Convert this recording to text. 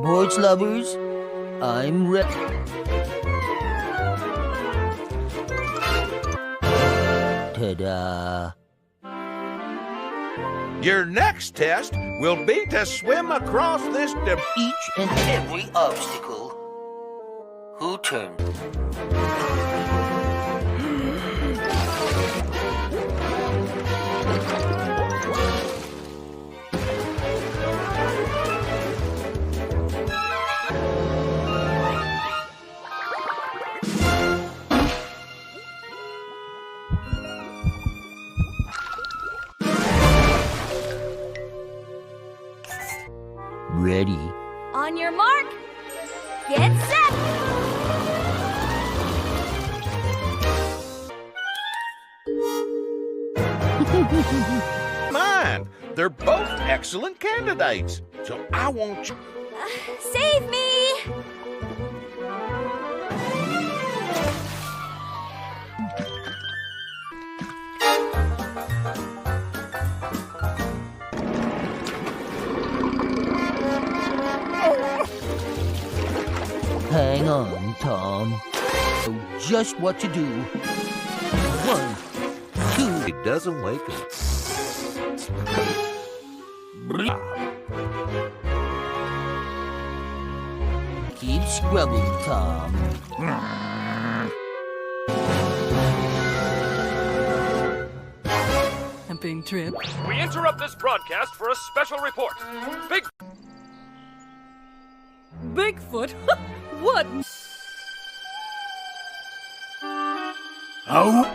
Sports lovers, I'm ready. Ta-da! Your next test will be to swim across this Each and every obstacle. Who turned? Ready. On your mark, get set! Mine. They're both excellent candidates. So I want you. Save me! Hang on, Tom. Know just what to do. 1, 2. It doesn't wake up. Keep scrubbing, Tom. Camping trip. We interrupt this broadcast for a special report. Bigfoot? What? Oh!